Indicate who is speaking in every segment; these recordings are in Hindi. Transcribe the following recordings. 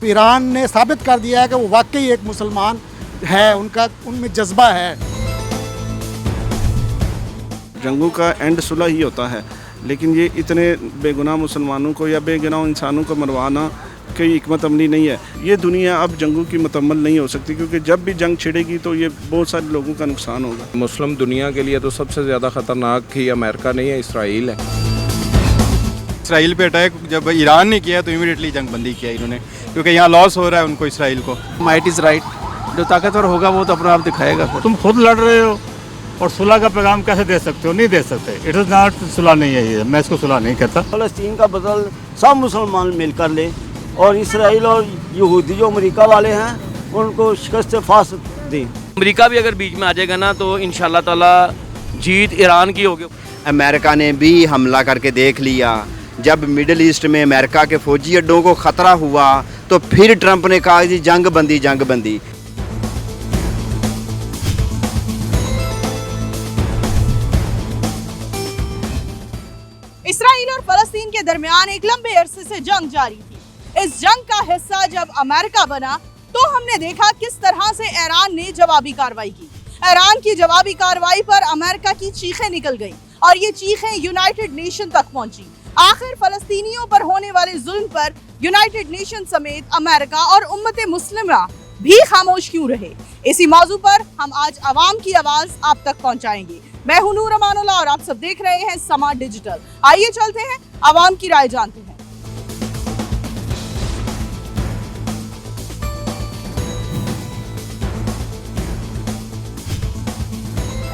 Speaker 1: ईरान ने साबित कर दिया है कि वो वाकई एक मुसलमान है, उनमें जज्बा है।
Speaker 2: जंगों का एंड सुलह ही होता है, लेकिन ये इतने बेगुनाह मुसलमानों को या बेगुनाह इंसानों को मरवाना कोई हिकमत अमली नहीं है। ये दुनिया अब जंगों की मुकम्मल नहीं हो सकती, क्योंकि जब भी जंग छिड़ेगी तो ये बहुत सारे लोगों का नुकसान होगा।
Speaker 3: मुस्लिम दुनिया के लिए तो सबसे ज़्यादा ख़तरनाक ही अमेरिका नहीं है, इसराइल है।
Speaker 4: इसराइल पे अटैक जब ईरान ने किया तो इमीडिएटली जंग बंदी किया इन्होंने, क्योंकि यहाँ लॉस हो रहा है उनको, इसराइल को।
Speaker 5: माइट इज़ राइट, जो ताकतवर होगा वो तो अपना आप दिखाएगा।
Speaker 6: तुम खुद लड़ रहे हो और सुलह का पैगाम कैसे दे सकते हो? नहीं दे सकते। इट इज़ नॉट सुलह, नहीं है ये, मैं इसको सुलह नहीं कहता।
Speaker 7: फ़लस्तीन का बदल सब मुसलमान मिलकर ले और इसराइल और यहूदी जो अमेरिका वाले हैं उनको शिकस्त फास्ट दें।
Speaker 5: अमेरिका भी अगर बीच में आ जाएगा ना तो इंशाल्लाह ताला जीत ईरान की होगी।
Speaker 8: अमेरिका ने भी हमला करके देख लिया। जब मिडिल ईस्ट में अमेरिका के फौजी अड्डों को ख़तरा हुआ तो फिर ट्रंप ने कहा जी जंग बंदी, जंग बंदी।
Speaker 9: इसराइल और फ़लस्तीन के दरमियान एक लंबे अरसे से जंग जारी थी। इस जंग का हिस्सा जब अमेरिका बना तो हमने देखा किस तरह से ईरान ने जवाबी कार्रवाई की। ईरान की जवाबी कार्रवाई पर अमेरिका की चीखें निकल गईं और ये चीखें यूनाइटेड नेशन तक पहुंची। आखिर फ़लस्तीनियों पर होने वाले जुल्म पर यूनाइटेड नेशन समेत अमेरिका और उम्मत मुस्लिमा भी खामोश क्यों रहे? इसी मौजू पर हम आज अवाम की आवाज़ आप तक पहुंचाएंगे। मैं हूं नूर अमानुल्लाह और आप सब देख रहे हैं समा डिजिटल। आइए चलते हैं, अवाम की राय जानते हैं।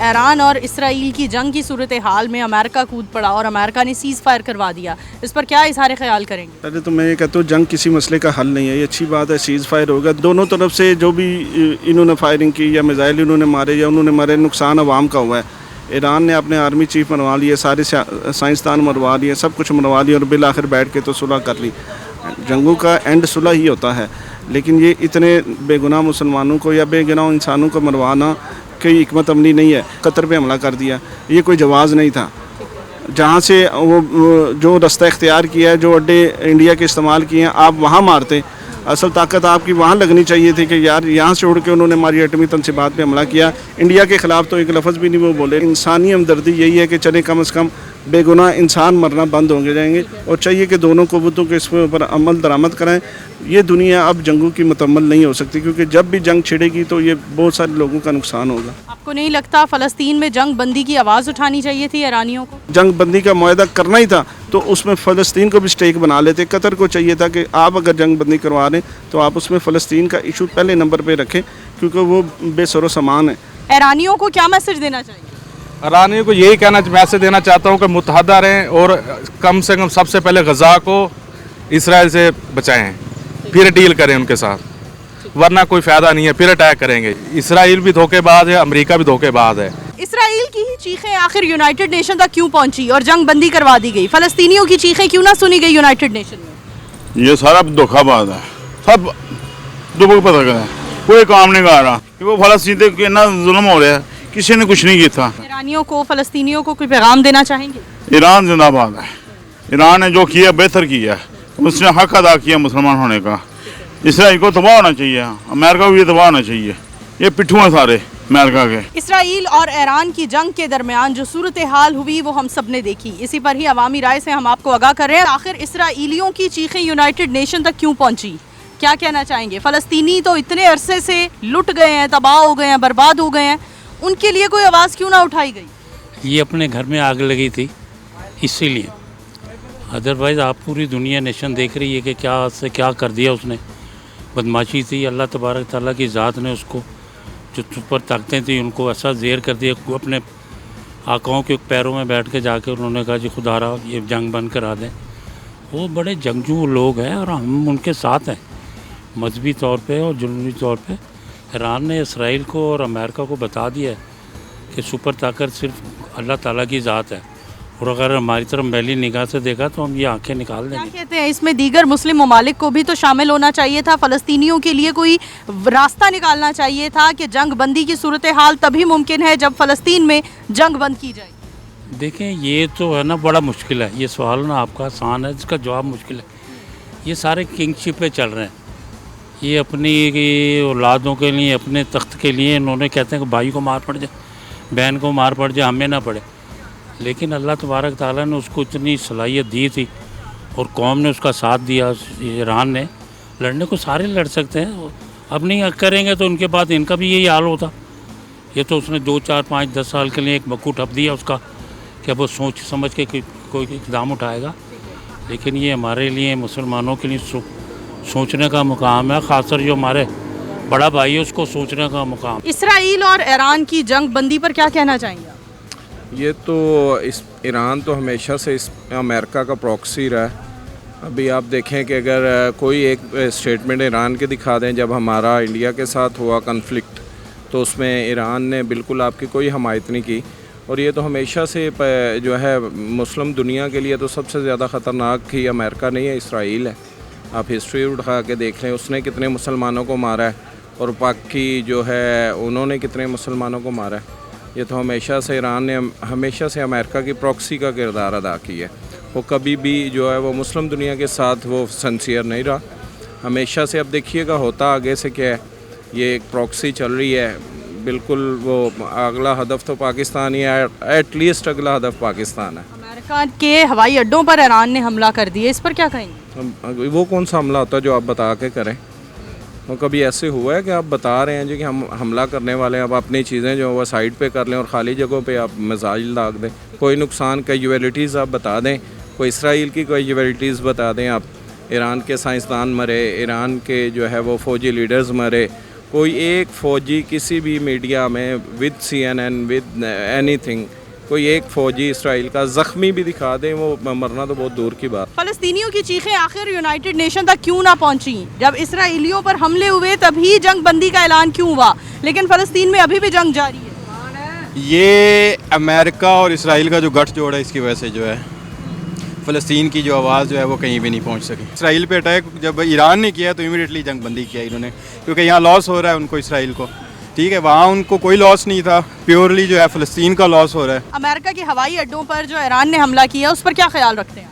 Speaker 9: ईरान और इसराइल की जंग की सूरत हाल में अमेरिका कूद पड़ा और अमेरिका ने सीज़ फायर करवा दिया। इस पर क्या इज़हार ख्याल करेंगे?
Speaker 2: पहले तो मैं ये कहता हूँ जंग किसी मसले का हल नहीं है। ये अच्छी बात है, सीज़ फायर होगा। दोनों तरफ से जो भी इन्होंने फायरिंग की या मिज़ाइल इन्होंने मारे या उन्होंने मारे, नुकसान अवाम का हुआ है। ईरान ने अपने आर्मी चीफ मरवा लिए, सारे साइंसदान मरवा लिए, सब कुछ मरवा लिया और बिल आखिर बैठ के तो सुलह कर ली। जंगों का एंड सुलह ही होता है, लेकिन ये इतने बेगुनाह मुसलमानों को या बेगुनाह इंसानों को मरवाना कोई हिकमत अमली नहीं है। कतर पे हमला कर दिया, ये कोई जवाज़ नहीं था। जहाँ से वो जो रास्ता इख्तियार किया है, जो अड्डे इंडिया के इस्तेमाल किए हैं, आप वहाँ मारते। असल ताकत आपकी वहाँ लगनी चाहिए थी कि यार यहाँ से उड़ के उन्होंने हमारी एटमी तनसीबात पे हमला किया। इंडिया के ख़िलाफ़ तो एक लफ्ज़ भी नहीं वो बोले। इंसानी हमदर्दी यही है कि चले कम से कम बेगुनाह इंसान मरना बंद होंगे जाएंगे और चाहिए कि दोनों क़ुव्वतों के इसके ऊपर अमल दरामद कराएं। ये दुनिया अब जंगों की मुकम्मल नहीं हो सकती, क्योंकि जब भी जंग छिड़ेगी तो ये बहुत सारे लोगों का नुकसान होगा।
Speaker 9: आपको नहीं लगता फ़लस्तीन में जंग बंदी की आवाज़ उठानी चाहिए थी ईरानियों को?
Speaker 2: जंग बंदी का मुआहदा करना ही था तो उसमें फ़लस्तीन को भी स्टेक बना लेते। कतर को चाहिए था कि आप अगर जंग बंदी करवा रहे तो आप उसमें फ़लस्तीन का इशू पहले नंबर पर रखें, क्योंकि वो बेसरो सामान है।
Speaker 9: ईरानियों को क्या मैसेज देना चाहिए?
Speaker 3: ईरानियों को यही मैसेज देना चाहता हूँ कि मुत्तहदा रहें और कम से कम सबसे पहले गज़ा को इसराइल से बचाएं, फिर डील करें उनके साथ, वरना कोई फ़ायदा नहीं है, फिर अटैक करेंगे। इसराइल भी धोखेबाज है, अमेरिका भी धोखेबाज है।
Speaker 9: इसराइल की ही चीखें आखिर यूनाइटेड नेशन तक क्यों पहुंची और जंग बंदी करवा दी गई? फ़लस्तीनियों की चीखें क्यों ना सुनी गई यूनाइटेड नेशन में?
Speaker 10: ये सारा धोखाबाज है, सब दुबक पता है, कोई काम नहीं कर रहा। वो फ़लस्तीन पे कितना जुल्म हो रहा है, किसी ने कुछ नहीं किया था।
Speaker 9: ईरानियों को, फ़लस्तीनियों को कोई पैगाम देना चाहेंगे?
Speaker 10: ईरान जिंदाबाद है। ईरान ने जो किया बेहतर किया, उसने हक अदा किया मुसलमान होने का। इसराइल को तबाह होना चाहिए, अमेरिका को भी तबाह होना चाहिए। ये पिट्ठू हैं सारे अमेरिका के।
Speaker 9: इसराइल और ईरान की जंग के दरमियान जो सूरत हाल हुई वो हम सब ने देखी। इसी पर ही अवामी राय से हम आपको आगाह कर रहे हैं। आखिर इसराइलियों की चीखें यूनाइटेड नेशन तक क्यों पहुंची? क्या कहना चाहेंगे? फ़लस्तीनी तो इतने अरसे से लुट गए हैं, तबाह हो गए हैं, बर्बाद हो गए हैं, उनके लिए कोई आवाज़ क्यों ना उठाई गई?
Speaker 6: ये अपने घर में आग लगी थी इसीलिए, अदरवाइज़ आप पूरी दुनिया नेशन देख रही है कि क्या से क्या कर दिया उसने। बदमाशी थी, अल्लाह तबारक ताला की ज़ात ने उसको जो ऊपर ताकतें थी उनको ऐसा ज़ेर कर दिया। अपने आकाओं के पैरों में बैठ के जाके उन्होंने कहा जी खुदारा ये जंग बंद करा दें। वो बड़े जंगजू लोग हैं और हम उनके साथ हैं मजहबी तौर पे और जुल्मी तौर पे। ईरान ने इसराइल को और अमेरिका को बता दिया है कि सुपर ताकत सिर्फ अल्लाह ताला की ज़ात है और अगर हमारी तरफ मैली निगाह से देखा तो हम ये आंखें निकाल देंगे।
Speaker 9: क्या कहते हैं, इसमें दीगर मुस्लिम ममालिक को भी तो शामिल होना चाहिए था। फ़लस्तीनियों के लिए कोई रास्ता निकालना चाहिए था कि जंग बंदी की सूरत हाल तभी मुमकिन है जब फ़लस्तीन में जंग बंद की जाए।
Speaker 6: देखें ये तो है ना बड़ा मुश्किल है, ये सवाल ना आपका आसान है, इसका जवाब मुश्किल है। ये सारे किंगशिप पे चल रहे हैं, ये अपनी औलादों के लिए, अपने तख्त के लिए इन्होंने कहते हैं कि भाई को मार पड़ जाए, बहन को मार पड़ जाए, हमें ना पड़े। लेकिन अल्लाह तबारक ताला ने उसको इतनी सलाहियत दी थी और कौम ने उसका साथ दिया। ईरान ने लड़ने को सारे लड़ सकते हैं, अब नहीं करेंगे तो उनके बाद इनका भी यही हाल होता। ये तो उसने 2, 4, 5, 10 साल के लिए एक मक्कू ठप दिया उसका कि अब वो सोच समझ के कोई इक़दाम उठाएगा। लेकिन ये हमारे लिए, मुसलमानों के लिए सोचने का मुकाम है, ख़ासकर जो हमारे बड़ा भाई है उसको सोचने का मुकाम।
Speaker 9: इसराइल और ईरान की जंग बंदी पर क्या कहना चाहेंगे?
Speaker 11: ये तो ईरान तो हमेशा से इस अमेरिका का प्रॉक्सी रहा है। अभी आप देखें कि अगर कोई एक स्टेटमेंट ईरान के दिखा दें, जब हमारा इंडिया के साथ हुआ कन्फ्लिक्ट तो उसमें ईरान ने बिल्कुल आपकी कोई हमायत नहीं की। और ये तो हमेशा से जो है मुस्लिम दुनिया के लिए तो सबसे ज़्यादा ख़तरनाक ही अमेरिका नहीं है, इसराइल है। आप हिस्ट्री उठा के देख लें, उसने कितने मुसलमानों को मारा है और पाकि जो है उन्होंने कितने मुसलमानों को मारा है। ये तो हमेशा से ईरान ने हमेशा से अमेरिका की प्रॉक्सी का किरदार अदा किया है। वो कभी भी जो है वो मुस्लिम दुनिया के साथ वो सिंसियर नहीं रहा हमेशा से। अब देखिएगा होता आगे से क्या है, ये एक प्रॉक्सी चल रही है बिल्कुल। वो अगला हदफ तो पाकिस्तान ही है, एटलीस्ट अगला हदफ पाकिस्तान है।
Speaker 9: अमेरिका के हवाई अड्डों पर ईरान ने हमला कर दिया, इस पर क्या कहेंगे?
Speaker 11: वो कौन सा हमला होता है जो आप बता के करें? वो कभी ऐसे हुआ है कि आप बता रहे हैं जी कि हम हमला करने वाले हैं, आप अपनी चीज़ें जो वो साइड पे कर लें और ख़ाली जगहों पे आप मिसाइल दाग दें? कोई नुकसान कैजुअलिटीज़ आप बता दें, कोई इसराइल की कैजुअलिटीज़ बता दें आप। ईरान के साइंसदान मरे, ईरान के जो है वो फ़ौजी लीडर्स मरे। कोई एक फ़ौजी किसी भी मीडिया में विद CNN विद एनीथिंग कोई एक फ़ौजी इसराइल का ज़ख्मी भी दिखा दें, वो मरना तो बहुत दूर की बात।
Speaker 9: फ़लस्तीनियों की चीखें आखिर यूनाइटेड नेशन तक क्यों ना पहुंची? जब इसराइलियों पर हमले हुए तभी जंग बंदी का ऐलान क्यों हुआ, लेकिन फ़लस्तीन में अभी भी जंग जारी है?
Speaker 4: ये अमेरिका और इसराइल का जो गठजोड़ है, इसकी वजह से जो है फ़लस्तीन की जो आवाज़ जो है वो कहीं भी नहीं पहुंच सकी। इसराइल पे अटैक जब ईरान ने किया तो इमीडिएटली जंग बंदी किया इन्होंने, क्योंकि यहाँ लॉस हो रहा है उनको, इसराइल को। ठीक है, वहाँ उनको कोई लॉस नहीं था, प्योरली जो है फ़लस्तीन का लॉस हो रहा है।
Speaker 9: अमेरिका के हवाई अड्डों पर जो ईरान ने हमला किया उस पर क्या ख्याल रखते हैं?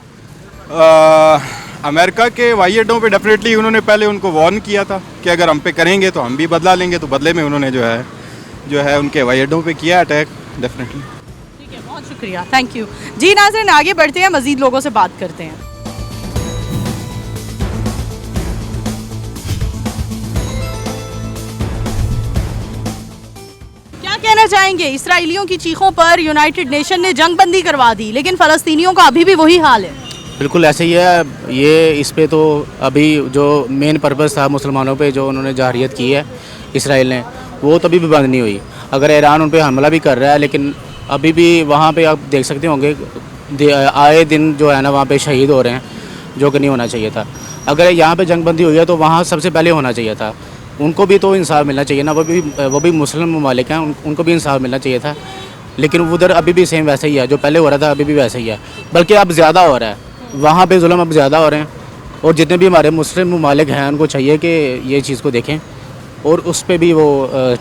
Speaker 4: अमेरिका के हवाई अड्डों पे डेफिनेटली उन्होंने पहले उनको वार्न किया था कि अगर हम पे करेंगे तो हम भी बदला लेंगे, तो बदले में उन्होंने जो है उनके हवाई अड्डों पे किया अटैक डेफिनेटली।
Speaker 9: ठीक है, बहुत शुक्रिया, थैंक यू जी। नाज़रीन आगे बढ़ते हैं, मज़ीद लोगों से बात करते हैं। कहना चाहेंगे, इसराइलियों की चीखों पर यूनाइटेड नेशन ने जंग बंदी करवा दी, लेकिन फ़लस्तीनियों का अभी भी वही हाल है।
Speaker 12: बिल्कुल ऐसे ही है। ये इस पे तो अभी जो मेन पर्पस था मुसलमानों पे जो उन्होंने जाहिरियत की है इसराइल ने, वो तभी भी बंद नहीं हुई। अगर ईरान उन पे हमला भी कर रहा है, लेकिन अभी भी वहाँ पे आप देख सकते होंगे आए दिन जो है ना वहाँ पे शहीद हो रहे हैं, जो कि नहीं होना चाहिए था। अगर यहाँ पे जंग बंदी हुई है तो वहाँ सबसे पहले होना चाहिए था। उनको भी तो इंसाफ मिलना चाहिए ना, वो भी मुस्लिम ममालिक हैं, उनको भी इंसाफ मिलना चाहिए था। लेकिन उधर अभी भी सेम वैसा ही है, जो पहले हो रहा था अभी भी वैसा ही है, बल्कि अब ज़्यादा हो रहा है। वहाँ पे जुल्म अब ज़्यादा हो रहे हैं, और जितने भी हमारे मुस्लिम ममालिक हैं उनको चाहिए कि ये चीज़ को देखें और उस पर भी वो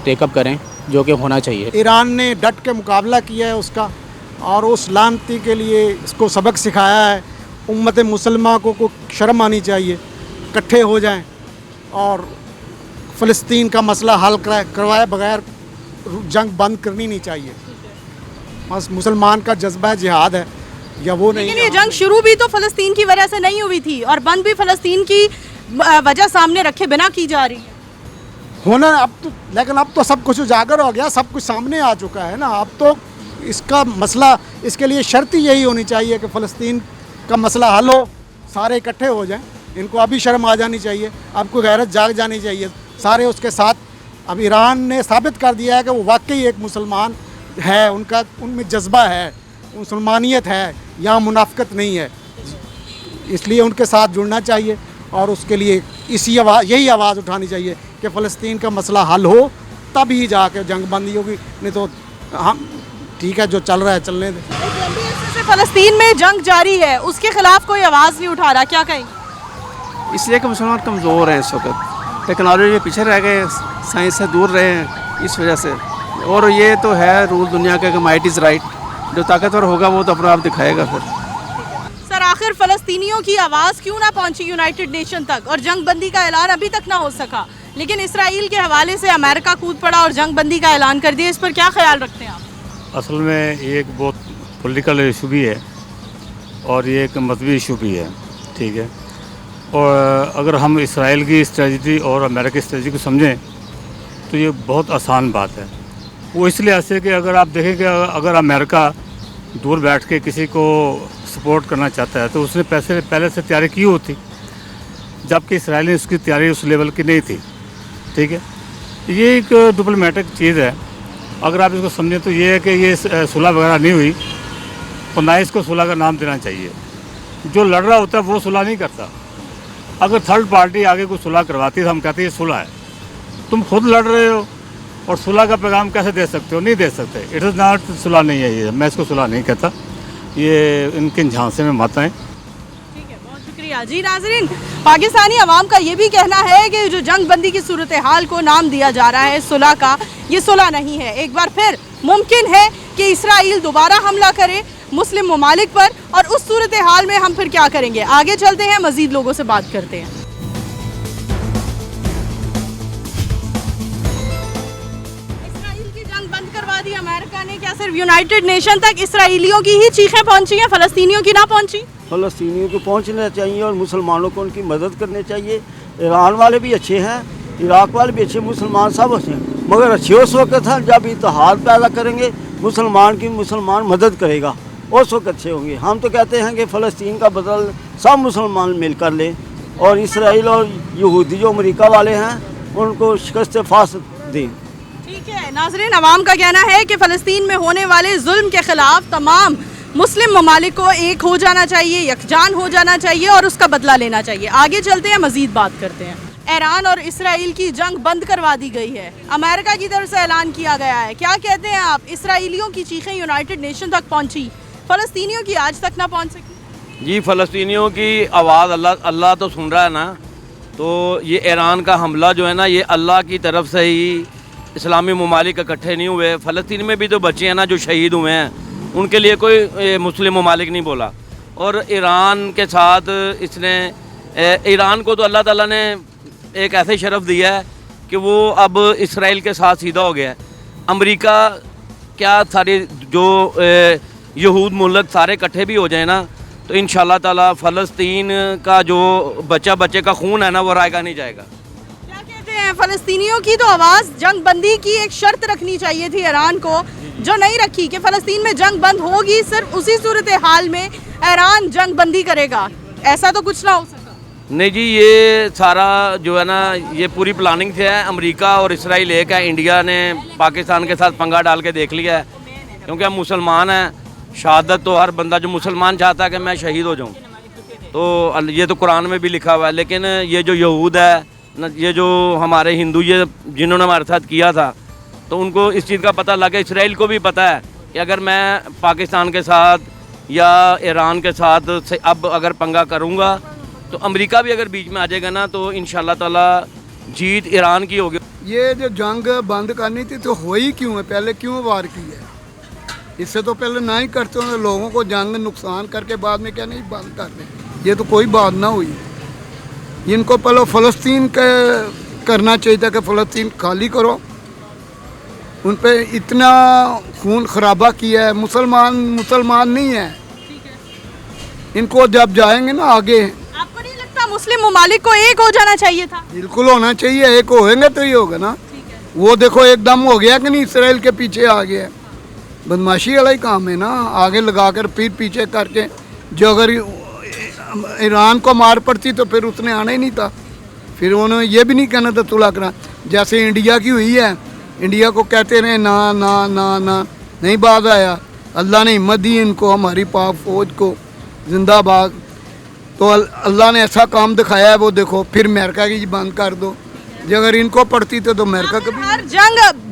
Speaker 12: टेकअप करें, जो कि होना चाहिए।
Speaker 1: ईरान ने डट के मुकाबला किया है उसका, और उस लानती के लिए इसको सबक सिखाया है। उम्मत मुसलमान को शर्म आनी चाहिए, इकट्ठे हो जाएं और फ़लस्तीन का मसला हल करवाए बगैर जंग बंद करनी नहीं चाहिए। बस मुसलमान का जज्बा जिहाद है या वो नहीं।
Speaker 9: लेकिन ये जंग शुरू भी तो फ़लस्तीन की वजह से नहीं हुई थी, और बंद भी फ़लस्तीन की वजह सामने रखे बिना की जा रही है।
Speaker 1: होना अब तो, लेकिन अब तो सब कुछ उजागर हो गया, सब कुछ सामने आ चुका है ना। अब तो इसका मसला, इसके लिए शर्त ही यही होनी चाहिए कि फ़लस्तीन का मसला हल हो, सारे इकट्ठे हो जाएं। इनको अभी शर्म आ जानी चाहिए, अब कोई गैरत जाग जानी चाहिए, सारे उसके साथ। अब ईरान ने साबित कर दिया है कि वो वाकई एक मुसलमान है, उनमें जज्बा है, मुसलमानियत है, यहाँ मुनाफिकत नहीं है। इसलिए उनके साथ जुड़ना चाहिए और उसके लिए यही आवाज़ उठानी चाहिए कि फ़लस्तीन का मसला हल हो, तब ही जाके जंग बंदी होगी। नहीं तो हम ठीक है, जो चल रहा है चलने दें।
Speaker 9: फ़लस्तीन में जंग जारी है, उसके खिलाफ कोई आवाज़ नहीं उठा रहा, क्या कहेंगे?
Speaker 13: इसलिए कि मुसलमान कमज़ोर हैं इस वक्त, टेक्नोलॉजी में पीछे रह गए, साइंस से दूर रहे हैं इस वजह से। और ये तो है रूल दुनिया का कि माइट इज़ राइट, जो ताकतवर होगा वो तो अपना आप दिखाएगा फिर।
Speaker 9: सर आखिर फ़लस्तीनियों की आवाज़ क्यों ना पहुंची यूनाइटेड नेशन तक और जंग बंदी का ऐलान अभी तक ना हो सका, लेकिन इसराइल के हवाले से अमेरिका कूद पड़ा और जंग बंदी का ऐलान कर दिया। इस पर क्या ख्याल रखते हैं आप?
Speaker 6: असल में ये एक बहुत पॉलिटिकल इशू भी है और ये एक मजहबी इशू भी है, ठीक है। और अगर हम इसराइल की स्ट्रेटजी और अमेरिका की स्ट्रेटजी को समझें तो ये बहुत आसान बात है। वो इसलिए ऐसे कि अगर आप देखें कि अगर अमेरिका दूर बैठ के किसी को सपोर्ट करना चाहता है तो उसने पहले से तैयारी की होती, जबकि इसराइल ने उसकी तैयारी उस लेवल की नहीं थी, ठीक है। ये एक डिप्लोमेटिक चीज़ है। अगर आप इसको समझें तो ये है कि ये सुलह वगैरह नहीं हुई तो ना इसको सुलह का नाम देना चाहिए। जो लड़ रहा होता है वो सुलह नहीं करता। अगर थर्ड पार्टी आगे कोई सुलह करवाती है तो हम कहते हैं ये सुलह है। तुम खुद लड़ रहे हो और सुलह का पैगाम कैसे दे सकते हो? नहीं दे सकते। इट इज़ नॉट, सुलह नहीं है ये, मैं इसको सुलह नहीं कहता। ये इनके झांसे में मत आएँ।
Speaker 9: ठीक है, बहुत शुक्रिया जी। नाज़रीन, पाकिस्तानी अवाम का ये भी कहना है कि जो जंग बंदी की सूरत हाल को नाम दिया जा रहा है सुलह का, ये सुलह नहीं है। एक बार फिर मुमकिन है कि इसराइल दोबारा हमला करे मुस्लिम ममालिक पर, और उस सूरत हाल में हम फिर क्या करेंगे? आगे चलते हैं, मजीद लोगों से बात करते हैं। इसराइल की जंग बंद करवा दी अमेरिका ने। क्या सिर्फ यूनाइटेड नेशन तक इसराइलियों की ही चीखें पहुंची हैं, फ़लस्तीनियों की ना पहुंची?
Speaker 7: फ़लस्तीनियों को पहुंचना चाहिए और मुसलमानों को उनकी मदद करनी चाहिए। ईरान वाले भी अच्छे हैं, इराक वाले भी अच्छे, मुसलमान सब अच्छे हैं, मगर अच्छे उस वक्त हैं जब इत्तेहाद पैदा करेंगे, मुसलमान की मुसलमान मदद करेगा, उस वक्त अच्छे होंगे। हम तो कहते हैं कि फ़लस्तीन का बदल सब मुसलमान मिलकर लें और इसराइल और यहूदी जो अमेरिका वाले हैं उनको शिकस्त फासद दें।
Speaker 9: ठीक है नाज़रीन, अवाम का कहना है कि फ़लस्तीन में होने वाले जुल्म के ख़िलाफ़ तमाम मुस्लिम ममालिक को एक हो जाना चाहिए, यकजान हो जाना चाहिए और उसका बदला लेना चाहिए। आगे चलते हैं, मज़ीद बात करते हैं। ईरान और इसराइल की जंग बंद करवा दी गई है, अमेरिका की तरफ से ऐलान किया गया है। क्या कहते हैं आप? इसराइलियों की चीखें यूनाइटेड नेशन तक पहुंची, फ़लस्तीनियों की आज तक ना पहुंच सकी।
Speaker 5: जी, फ़लस्तीनियों की आवाज़ अल्लाह तो सुन रहा है ना। तो ये ईरान का हमला जो है ना, ये अल्लाह की तरफ से ही, इस्लामी ममालिक इकट्ठे नहीं हुए। फ़लस्तीन में भी तो बच्चे हैं ना जो शहीद हुए हैं, उनके लिए कोई मुस्लिम ममालिक नहीं बोला। और ईरान के साथ इसने, ईरान को तो अल्लाह ताला ने एक ऐसे शरफ़ दिया है कि वो अब इसराइल के साथ सीधा हो गया है। अमेरिका क्या सारे जो यहूद मुल्क सारे इकट्ठे भी हो जाए ना, तो इंशाल्लाह ताला फ़लस्तीन का जो बच्चे का खून है ना, वो रायगा नहीं जाएगा।
Speaker 9: क्या कहते हैं? फ़लस्तीनियों की तो आवाज़ जंग बंदी की एक शर्त रखनी चाहिए थी ईरान को, जो नहीं रखी कि फ़लस्तीन में जंग बंद होगी, सिर्फ उसी सूरत हाल में ईरान जंग बंदी करेगा। ऐसा तो कुछ ना हो सका।
Speaker 5: नहीं जी, ये सारा जो है ना, ये पूरी प्लानिंग से है। अमेरिका और इसराइल एक है। इंडिया ने पाकिस्तान के साथ पंगा डाल के देख लिया है, क्योंकि हम मुसलमान हैं। शहादत तो हर बंदा जो मुसलमान चाहता है कि मैं शहीद हो जाऊं, तो ये तो कुरान में भी लिखा हुआ है। लेकिन ये जो यहूद है, ये जो हमारे हिंदू, ये जिन्होंने हमारे साथ किया था, तो उनको इस चीज़ का पता लगा। इसराइल को भी पता है कि अगर मैं पाकिस्तान के साथ या ईरान के साथ अब अगर पंगा करूँगा तो अमेरिका भी अगर बीच में आ जाएगा ना, तो इंशाल्लाह ताला जीत ईरान की होगी।
Speaker 14: ये जो जंग बंद करनी थी तो हो ही क्यों है? पहले क्यों वार की है? इससे तो पहले ना ही करते हो, लोगों को जंग नुकसान करके बाद में क्या नहीं बंद कर दें। ये तो कोई बात ना हुई। इनको पहले फ़लस्तीन का करना चाहिए था कि फ़लस्तीन खाली करो। उन पे इतना खून खराबा किया है। मुसलमान नहीं है। इनको जब जाएंगे ना आगे,
Speaker 9: आपको नहीं लगता मुस्लिम ममालिक को एक हो जाना चाहिए था?
Speaker 14: बिल्कुल होना चाहिए। एक होएंगे तो ही होगा ना। वो देखो एकदम हो गया कि नहीं, इसराइल के पीछे आ गया। बदमाशी वाला ही काम है ना, आगे लगाकर फिर पीछे करके। जो अगर ईरान को मार पड़ती तो फिर उसने आना ही नहीं था। फिर उन्होंने ये भी नहीं कहना था सुलह करा, जैसे इंडिया की हुई है। इंडिया को कहते रहे ना ना ना ना, नहीं बात आया। अल्लाह ने हिम्मत दी इनको, हमारी पाक फौज को, जिंदाबाद। तो अल्लाह ने ऐसा काम दिखाया है, वो देखो फिर अमेरिका की बंद कर दो। जो अगर इनको पड़ती तो अमेरिका कभी।
Speaker 9: हर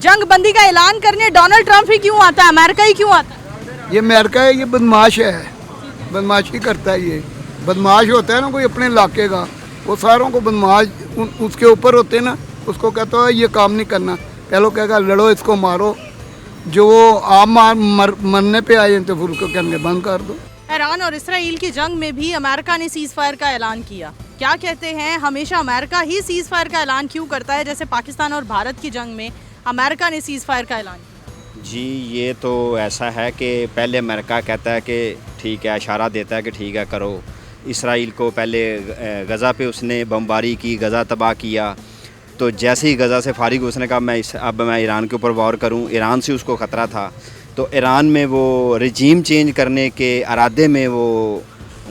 Speaker 9: जंग बंदी का ऐलान करने डोनाल्ड ट्रंप ही क्यों आता है, अमेरिका ही क्यों आता है?
Speaker 14: ये अमेरिका है, ये बदमाश है, बदमाशी करता है। ये बदमाश होता है ना कोई अपने इलाके का, वो सारों को बदमाश उसके ऊपर होते हैं ना, उसको कहता है ये काम नहीं करना। पहले कहेगा लड़ो, इसको मारो। जो वो आप मरने पे आए तो फिर उसको कहने बंद कर दो।
Speaker 9: ईरान और इसराइल की जंग में भी अमेरिका ने सीज़ फायर का ऐलान किया। क्या कहते हैं, हमेशा अमेरिका ही सीज़ फायर का ऐलान क्यों करता है, जैसे पाकिस्तान और भारत की जंग में अमेरिका ने सीज़ फायर का ऐलान किया?
Speaker 8: जी ये तो ऐसा है कि पहले अमेरिका कहता है कि ठीक है, इशारा देता है कि ठीक है करो। इसराइल को पहले गज़ा पे उसने बमबारी की, गज़ा तबाह किया, तो जैसे ही गज़ा से फारिग उसने कहा अब मैं ईरान के ऊपर वॉर करूं। ईरान से उसको ख़तरा था, तो ईरान में वो रजीम चेंज करने के इरादे में वो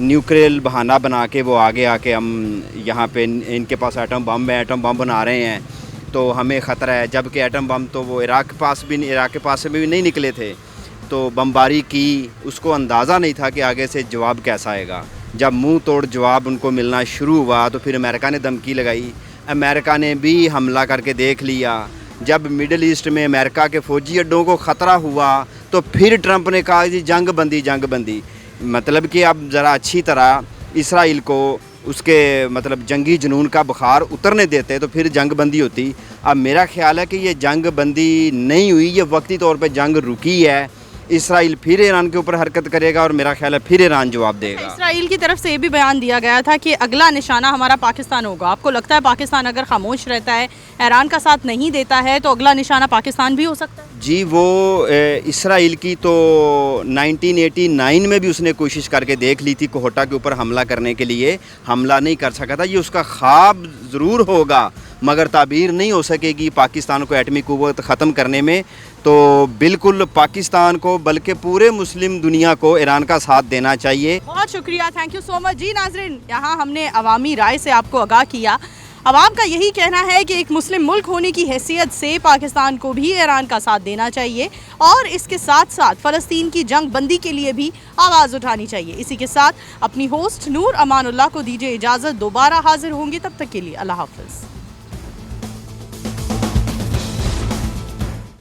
Speaker 8: न्यूक्लियर बहाना बना के वो आगे आके हम यहाँ पे इनके पास एटम बम है, एटम बम बना रहे हैं तो हमें ख़तरा है। जबकि एटम बम तो वो इराक़ के पास से भी नहीं निकले थे, तो बमबारी की। उसको अंदाज़ा नहीं था कि आगे से जवाब कैसा आएगा। जब मुंह तोड़ जवाब उनको मिलना शुरू हुआ तो फिर अमेरिका ने धमकी लगाई। अमेरिका ने भी हमला करके देख लिया। जब मिडल ईस्ट में अमेरिका के फ़ौजी अड्डों को ख़तरा हुआ तो फिर ट्रंप ने कहा जी जंग बंदी। मतलब कि अब ज़रा अच्छी तरह इसराइल को उसके मतलब जंगी जुनून का बुखार उतरने देते तो फिर जंग बंदी होती। अब मेरा ख्याल है कि ये जंग बंदी नहीं हुई, ये वक्ती तौर पे जंग रुकी है। इसराइल फिर ईरान के ऊपर हरकत करेगा और मेरा ख्याल है फिर ईरान जवाब देगा।
Speaker 9: इसराइल की तरफ से ये भी बयान दिया गया था कि अगला निशाना हमारा पाकिस्तान होगा। आपको लगता है पाकिस्तान अगर खामोश रहता है, ईरान का साथ नहीं देता है, तो अगला निशाना पाकिस्तान भी हो सकता है? जी
Speaker 8: वो इसराइल की तो 1989 में भी उसने कोशिश करके देख ली थी कोहटा के ऊपर हमला करने के लिए, हमला नहीं कर सका था। ये उसका ख्वाब ज़रूर होगा मगर ताबीर नहीं हो सकेगी पाकिस्तान को एटमी क़ुव्वत ख़त्म करने में। तो बिल्कुल पाकिस्तान को बल्कि पूरे मुस्लिम दुनिया को ईरान का साथ देना चाहिए।
Speaker 9: बहुत शुक्रिया, थैंक यू सो मच। जी नाज़रीन, यहाँ हमने अवामी राय से आपको आगाह किया। अवाम का यही कहना है कि एक मुस्लिम मुल्क होने की हैसियत से पाकिस्तान को भी ईरान का साथ देना चाहिए और इसके साथ साथ फ़लस्तीन की जंग बंदी के लिए भी आवाज़ उठानी चाहिए। इसी के साथ अपनी होस्ट नूर अमानुल्लाह को दीजिए इजाज़त। दोबारा हाजिर होंगे, तब तक के लिए अल्लाह हाफ़िज़।